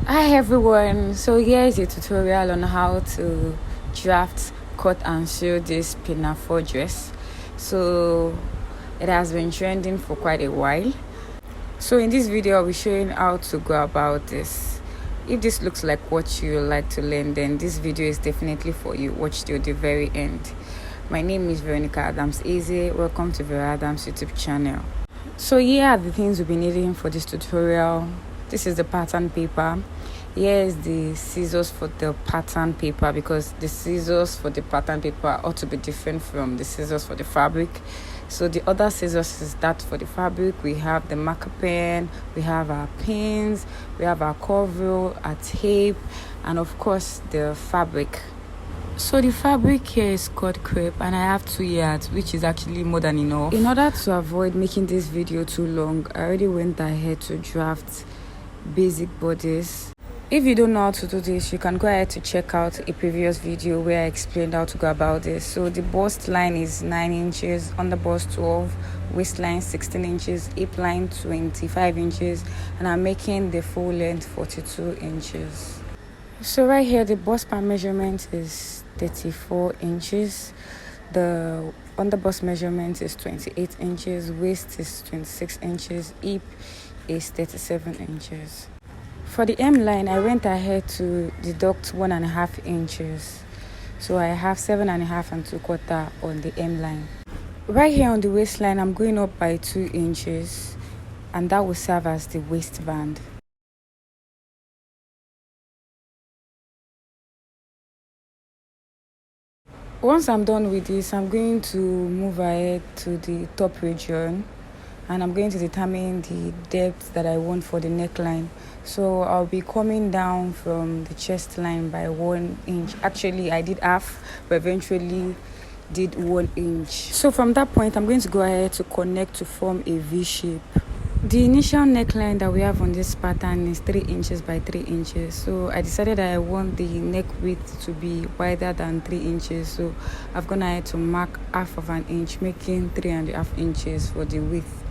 Hi everyone, so here is a tutorial on how to draft, cut and sew this Pinafore dress. So it has been trending for quite a while. So in this video I'll be showing how to go about this. If this looks like what you like to learn, then this video is definitely for you. Watch till the very end. My name is Veronica Adams Easy. Welcome to Vera Adams YouTube channel. So here are the things we'll be needing for this tutorial. This is the pattern paper. Here is the scissors for the pattern paper, because the scissors for the pattern paper ought to be different from the scissors for the fabric. So the other scissors is that for the fabric. We have the marker pen, we have our pins, we have our cover, our tape, and of course the fabric. So the fabric here is cut crepe and I have 2 yards, which is actually more than enough. In order to avoid making this video too long, I already went ahead to draft basic bodice. If you don't know how to do this, you can go ahead to check out a previous video where I explained how to go about this. So the bust line is 9 inches, underbust 12, waistline 16 inches, hip line 25 inches, and I'm making the full length 42 inches. So right here the bust part measurement is 34 inches, the underbust measurement is 28 inches, waist is 26 inches, hip is 37 inches. For the hem line, I went ahead to deduct 1.5 inches. So I have 7.5 and 2/4 on the hem line. Right here on the waistline, I'm going up by 2 inches, and that will serve as the waistband. Once I'm done with this, I'm going to move ahead to the top region, and I'm going to determine the depth that I want for the neckline. So I'll be coming down from the chest line by 1 inch. Actually, I did half, but eventually did 1 inch. So from that point, I'm going to go ahead to connect to form a V shape. The initial neckline that we have on this pattern is 3 inches by 3 inches. So I decided that I want the neck width to be wider than 3 inches. So I've gone ahead to mark 1/2 inch, making 3.5 inches for the width.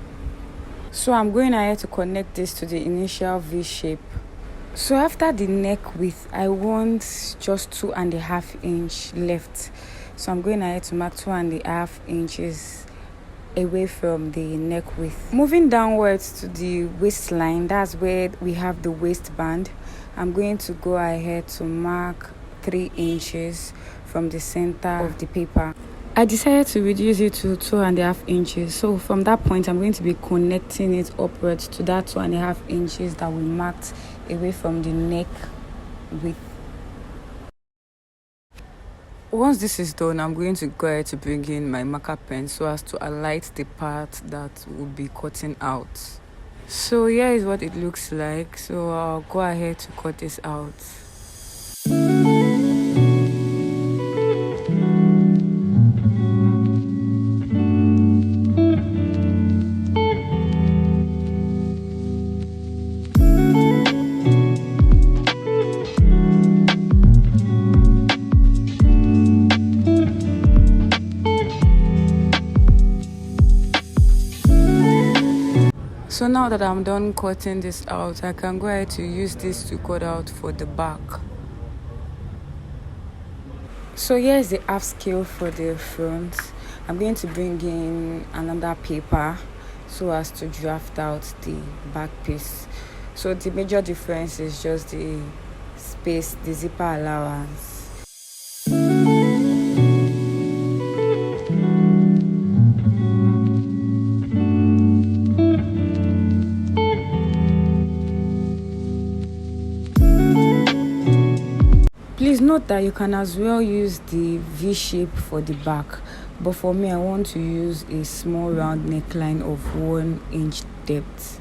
So I'm going ahead to connect this to the initial V shape. So after the neck width, I want just 2.5 inch left. So I'm going ahead to mark 2.5 inches away from the neck width. Moving downwards to the waistline, that's where we have the waistband. I'm going to go ahead to mark 3 inches from the center of the paper. I decided to reduce it to 2.5 inches. So from that point, I'm going to be connecting it upwards to that 2.5 inches that we marked away from the neck width. Once this is done, I'm going to go ahead to bring in my marker pen so as to highlight the part that will be cutting out. So here is what it looks like. So I'll go ahead to cut this out. So now that I'm done cutting this out, I can go ahead to use this to cut out for the back. So here's the half scale for the front. I'm going to bring in another paper so as to draft out the back piece. So the major difference is just the space, the zipper allowance. Please note that you can as well use the V shape for the back, but for me I want to use a small round neckline of 1 inch depth.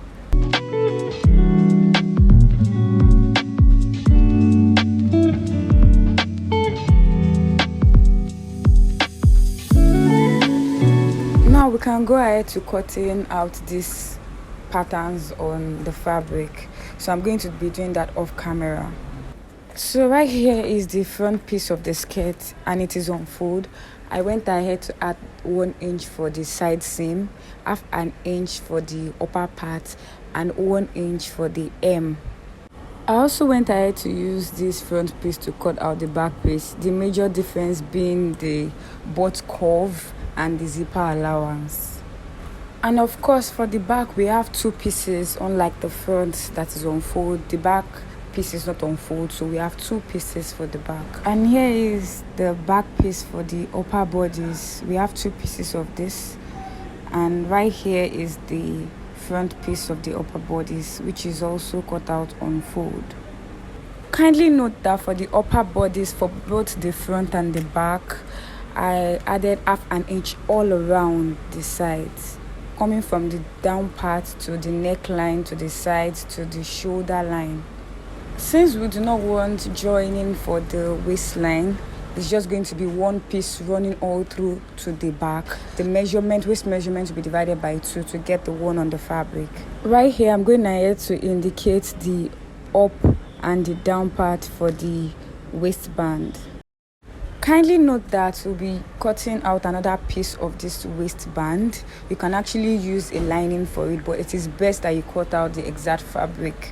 Now we can go ahead to cutting out these patterns on the fabric. So I'm going to be doing that off camera. So right here is the front piece of the skirt and it is on fold. I went ahead to add 1 inch for the side seam, 1/2 inch for the upper part, and 1 inch for the hem. I also went ahead to use this front piece to cut out the back piece, the major difference being the butt curve and the zipper allowance. And of course, for the back, we have two pieces, unlike the front that is on fold. The back piece is not on fold, so we have two pieces for the back. And here is the back piece for the upper bodice. We have two pieces of this, and right here is the front piece of the upper bodice, which is also cut out on fold. Kindly note that for the upper bodice, for both the front and the back, I added half an inch all around the sides, coming from the down part to the neckline, to the sides, to the shoulder line. Since we do not want joining for the waistline, it's just going to be one piece running all through to the back. The waist measurement will be divided by 2 to get the one on the fabric. Right here, I'm going ahead to indicate the up and the down part for the waistband. Kindly note that we'll be cutting out another piece of this waistband. You can actually use a lining for it, but it is best that you cut out the exact fabric.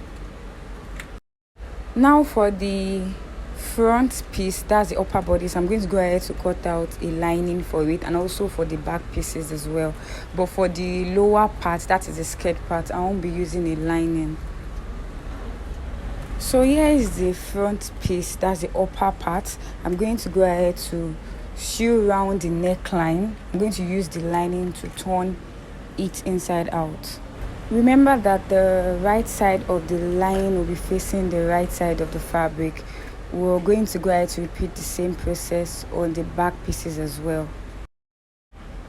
Now for the front piece, that's the upper bodice, I'm going to go ahead to cut out a lining for it, and also for the back pieces as well. But for the lower part, that is the skirt part, I won't be using a lining. So here is the front piece, that's the upper part. I'm going to go ahead to sew around the neckline. I'm going to use the lining to turn it inside out. Remember that the right side of the line will be facing the right side of the fabric. We're going to go ahead to repeat the same process on the back pieces as well.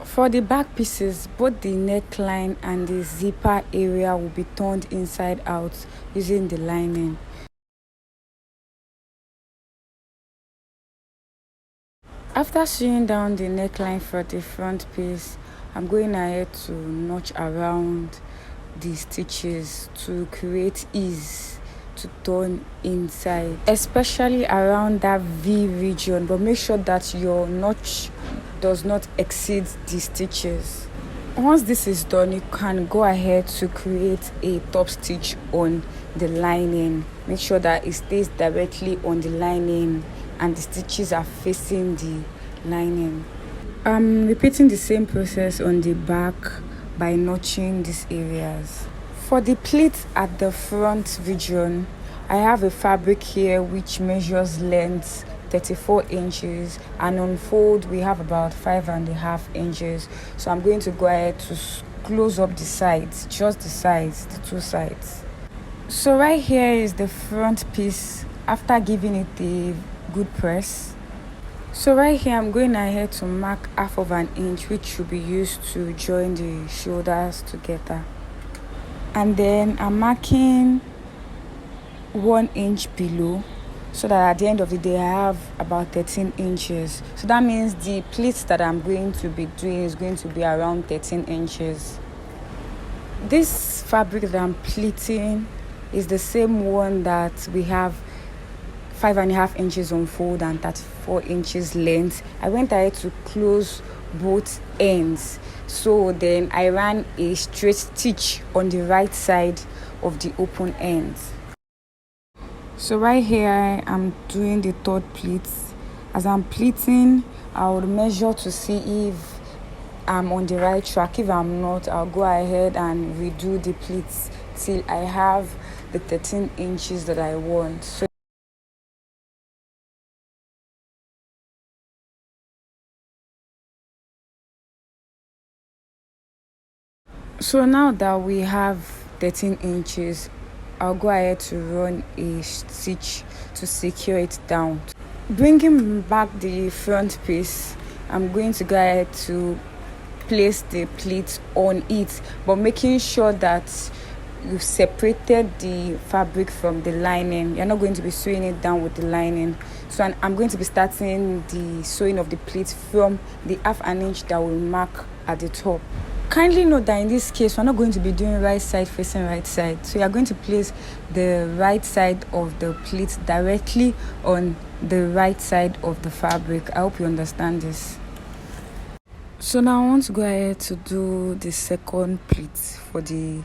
For the back pieces, both the neckline and the zipper area will be turned inside out using the lining. After sewing down the neckline for the front piece, I'm going ahead to notch around the stitches to create ease to turn inside, especially around that V region, but make sure that your notch does not exceed the stitches. Once this is done, you can go ahead to create a top stitch on the lining. Make sure that it stays directly on the lining and the stitches are facing the lining. I'm repeating the same process on the back by notching these areas. For the pleat at the front region, I have a fabric here which measures length 34 inches, and on fold we have about 5.5 inches. So I'm going to go ahead to close up the sides, just the sides, the two sides. So right here is the front piece after giving it a good press. So right here, I'm going ahead to mark 1/2 inch, which should be used to join the shoulders together. And then I'm marking 1 inch below, so that at the end of the day, I have about 13 inches. So that means the pleats that I'm going to be doing is going to be around 13 inches. This fabric that I'm pleating is the same one that we have 5.5 inches on fold and 34 inches length. I went ahead to close both ends, so then I ran a straight stitch on the right side of the open ends. So right here I'm doing the third pleat. As I'm pleating, I would measure to see if I'm on the right track. If I'm not, I'll go ahead and redo the pleats till I have the 13 inches that I want. So now that we have 13 inches, I'll go ahead to run a stitch to secure it down. Bringing back the front piece, I'm going to go ahead to place the pleat on it, but making sure that you've separated the fabric from the lining. You're not going to be sewing it down with the lining. So I'm going to be starting the sewing of the pleat from the 1/2 inch that will mark at the top. Kindly note that in this case, we're not going to be doing right side facing right side. So you're going to place the right side of the pleat directly on the right side of the fabric. I hope you understand this. So now I want to go ahead to do the second pleat for the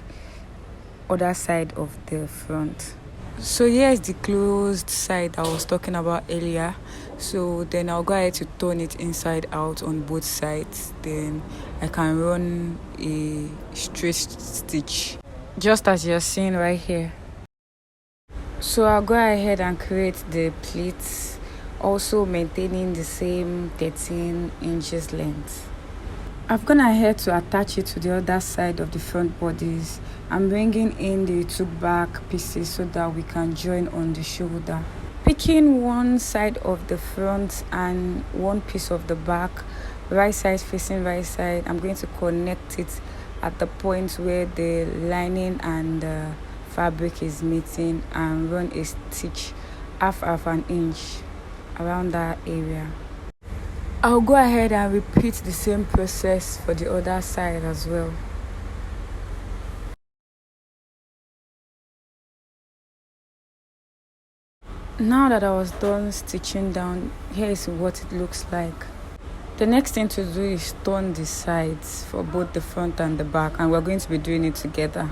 other side of the front. So here is the closed side I was talking about earlier. So then I'll go ahead to turn it inside out on both sides. Then I can run a straight stitch, just as you're seeing right here. So I'll go ahead and create the pleats, also maintaining the same 13 inches length. I've gone ahead to attach it to the other side of the front bodice. I'm bringing in the two back pieces so that we can join on the shoulder. Picking one side of the front and one piece of the back, right side facing right side, I'm going to connect it at the point where the lining and the fabric is meeting and run a stitch half of an inch around that area. I'll go ahead and repeat the same process for the other side as well. Now that I was done stitching down, here is what it looks like. The next thing to do is turn the sides for both the front and the back, and we're going to be doing it together.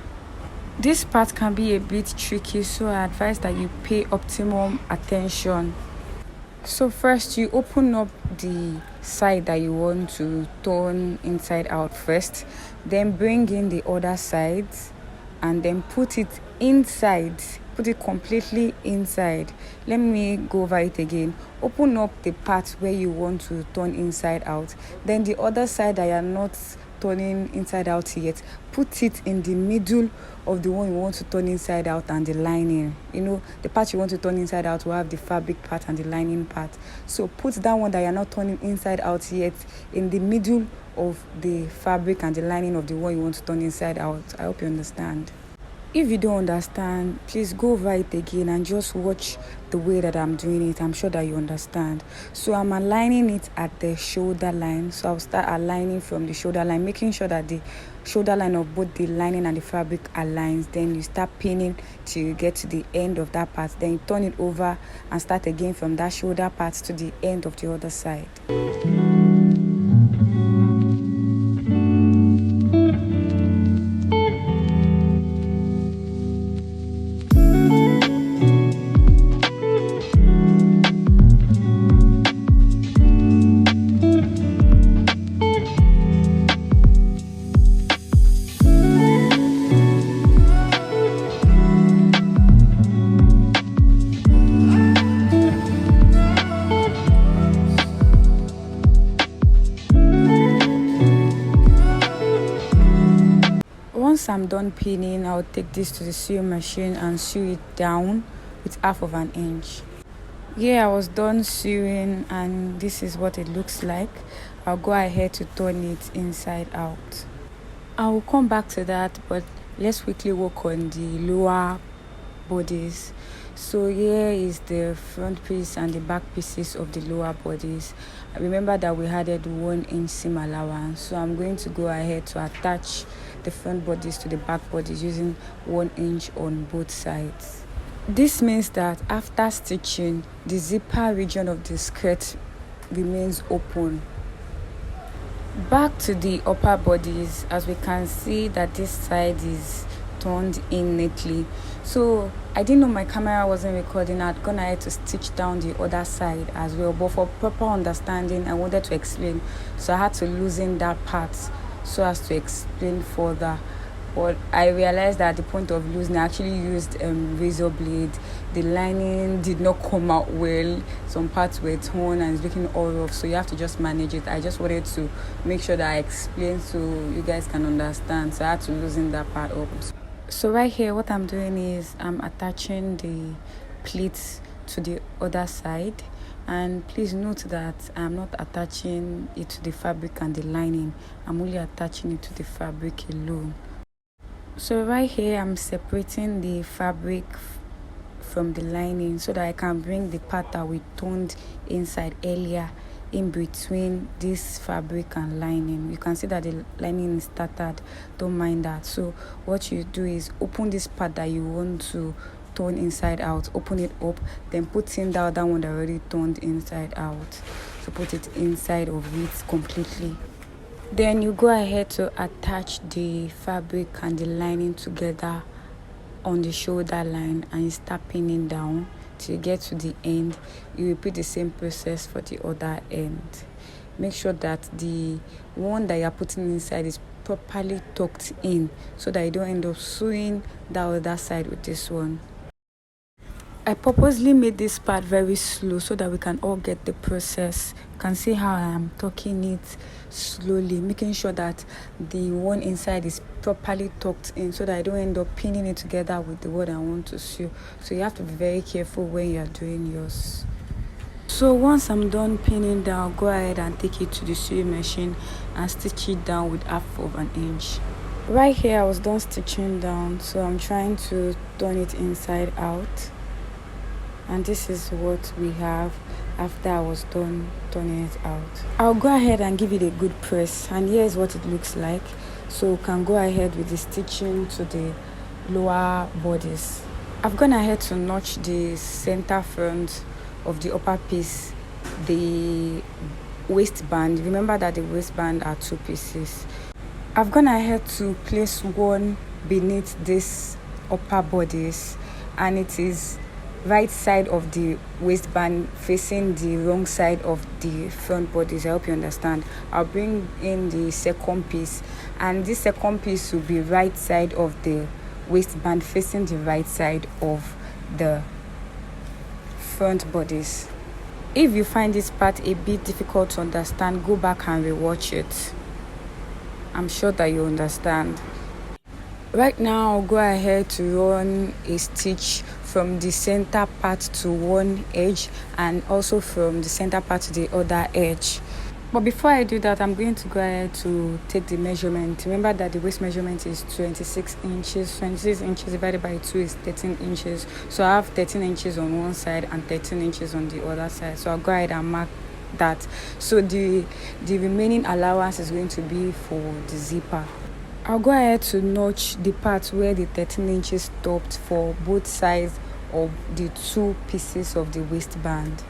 This part can be a bit tricky, so I advise that you pay optimum attention. So first you open up the side that you want to turn inside out first, then bring in the other side and then put it inside, put it completely inside. Let me go over it again. Open up the part where you want to turn inside out, then the other side that you're not turning inside out yet, put it in the middle of the one you want to turn inside out and the lining. You know, the part you want to turn inside out will have the fabric part and the lining part. So put that one that you're not turning inside out yet in the middle of the fabric and the lining of the one you want to turn inside out. I hope you understand. If you don't understand, please go over it again and just watch the way that I'm doing it. I'm sure that you understand. So I'm aligning it at the shoulder line. So I'll start aligning from the shoulder line, making sure that the shoulder line of both the lining and the fabric aligns. Then you start pinning till you get to the end of that part. Then you turn it over and start again from that shoulder part to the end of the other side. Once I'm done pinning, I'll take this to the sewing machine and sew it down with half of an inch. Yeah, I was done sewing and this is what it looks like. I'll go ahead to turn it inside out. I will come back to that, but let's quickly work on the lower bodies. So here is the front piece and the back pieces of the lower bodies. Remember that we added 1 inch seam allowance, so I'm going to go ahead to attach the front bodies to the back bodies using 1 inch on both sides. This means that after stitching, the zipper region of the skirt remains open. Back to the upper bodies, as we can see that this side is turned in neatly. So I didn't know my camera wasn't recording. I'd gone ahead to stitch down the other side as well, but for proper understanding I wanted to explain, so I had to loosen that part so as to explain further. But I realized that at the point of loosening, I actually used razor blade. The lining did not come out well. Some parts were torn and it's looking all rough, so you have to just manage it. I just wanted to make sure that I explained so you guys can understand, so I had to loosen that part up. So right here, what I'm doing is I'm attaching the pleats to the other side, and please note that I'm not attaching it to the fabric and the lining. I'm only attaching it to the fabric alone. So right here, I'm separating the fabric from the lining so that I can bring the part that we turned inside earlier in between this fabric and lining. You can see that the lining is tattered, don't mind that. So what you do is open this part that you want to turn inside out, open it up, then put in the other one that already turned inside out. So put it inside of it completely. Then you go ahead to attach the fabric and the lining together on the shoulder line and you start pinning down till you get to the end. You repeat the same process for the other end. Make sure that the one that you're putting inside is properly tucked in so that you don't end up sewing the other side with this one. I purposely made this part very slow so that we can all get the process. You can see how I am tucking it slowly, making sure that the one inside is properly tucked in so that I don't end up pinning it together with the one I want to sew. So you have to be very careful when you are doing yours. So once I'm done pinning down, go ahead and take it to the sewing machine and stitch it down with 1/2 inch. Right here I was done stitching down, so I'm trying to turn it inside out. And this is what we have after I was done turning it out. I'll go ahead and give it a good press, and here's what it looks like. So we can go ahead with the stitching to the lower bodice. I've gone ahead to notch the center front of the upper piece, the waistband. Remember that the waistband are 2 pieces. I've gone ahead to place one beneath this upper bodice, and it is right side of the waistband facing the wrong side of the front bodice. I hope you understand. I'll bring in the second piece, and this second piece will be right side of the waistband facing the right side of the front bodice. If you find this part a bit difficult to understand, go back and rewatch it. I'm sure that you understand. Right now I'll go ahead to run a stitch from the center part to one edge and also from the center part to the other edge. But before I do that, I'm going to go ahead to take the measurement. Remember that the waist measurement is 26 inches. 26 inches divided by 2 is 13 inches. So I have 13 inches on one side and 13 inches on the other side. So I'll go ahead and mark that. So the remaining allowance is going to be for the zipper. I'll go ahead to notch the part where the 13 inches stopped for both sides of the 2 pieces of the waistband.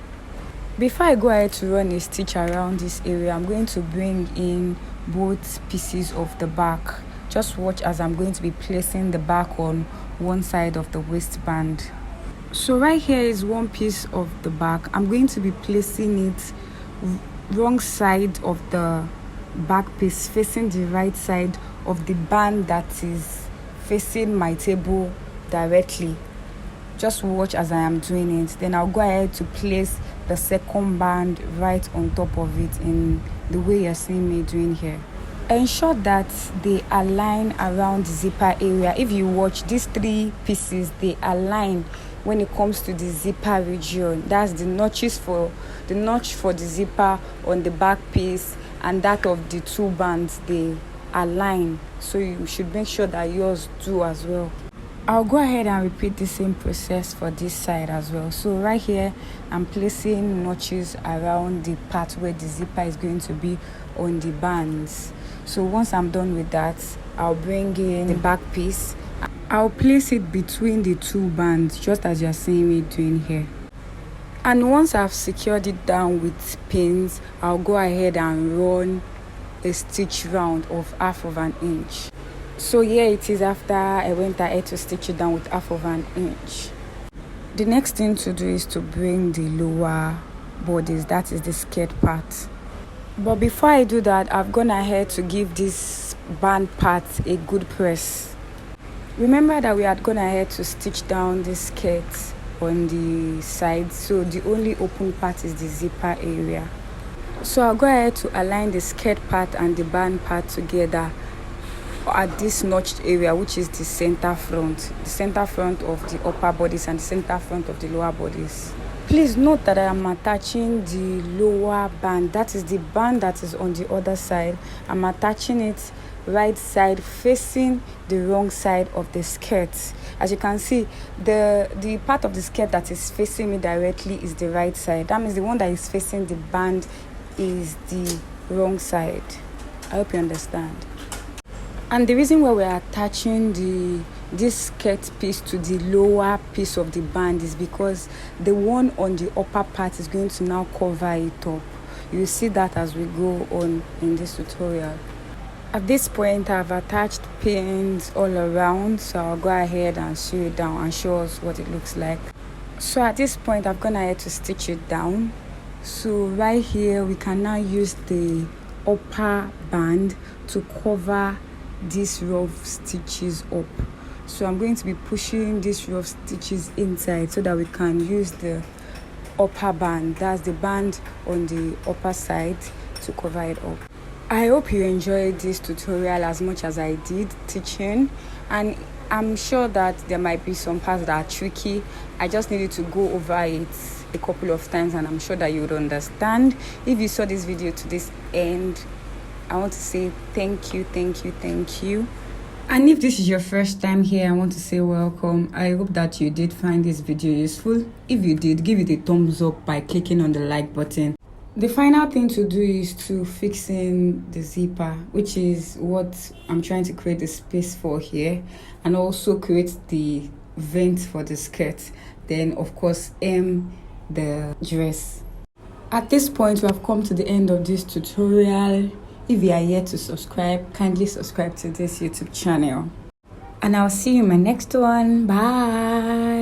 Before I go ahead to run a stitch around this area, I'm going to bring in both pieces of the back. Just watch as I'm going to be placing the back on one side of the waistband. So right here is one piece of the back. I'm going to be placing it wrong side of the back piece, facing the right side of the band that is facing my table directly. Just watch as I am doing it. Then I'll go ahead to place the second band right on top of it in the way you're seeing me doing here. Ensure that they align around the zipper area. If you watch these 3 pieces, they align when it comes to the zipper region. That's the notches for the notch for the zipper on the back piece and that of the 2 bands, they align. So you should make sure that yours do as well. I'll go ahead and repeat the same process for this side as well. So right here I'm placing notches around the part where the zipper is going to be on the bands. So once I'm done with that, I'll bring in the back piece. I'll place it between the 2 bands, just as you're seeing me doing here. And once I've secured it down with pins, I'll go ahead and run a stitch round of 1/2 inch. So here it is after I went ahead to stitch it down with 1/2 inch. The next thing to do is to bring the lower bodice, that is the skirt part. But before I do that, I've gone ahead to give this band part a good press. Remember that we had gone ahead to stitch down the skirt on the side, so the only open part is the zipper area. So I'll go ahead to align the skirt part and the band part together at this notched area, which is the center front of the upper bodice and the center front of the lower bodice. Please note that I am attaching the lower band, that is the band that is on the other side. I'm attaching it right side facing the wrong side of the skirt. As you can see, the part of the skirt that is facing me directly is the right side. That means the one that is facing the band is the wrong side. I hope you understand. And the reason why we're attaching this skirt piece to the lower piece of the band is because the one on the upper part is going to now cover it up. You'll see that as we go on in this tutorial. At this point, I've attached pins all around, so I'll go ahead and sew it down and show us what it looks like. So at this point, I've gone ahead to stitch it down. So right here, we can now use the upper band to cover these rough stitches up. So I'm going to be pushing these rough stitches inside so that we can use the upper band, that's the band on the upper side, to cover it up. I hope you enjoyed this tutorial as much as I did teaching, and I'm sure that there might be some parts that are tricky. I just needed to go over it a couple of times, and I'm sure that you would understand. If you saw this video to this end, I want to say thank you. And if this is your first time here, I want to say welcome. I hope that you did find this video useful. If you did, give it a thumbs up by clicking on the like button. The final thing to do is to fix in the zipper, which is what I'm trying to create the space for here, and also create the vent for the skirt. Then of course hem the dress. At this point, we have come to the end of this tutorial. If you are yet to subscribe, kindly subscribe to this YouTube channel. And I'll see you in my next one. Bye.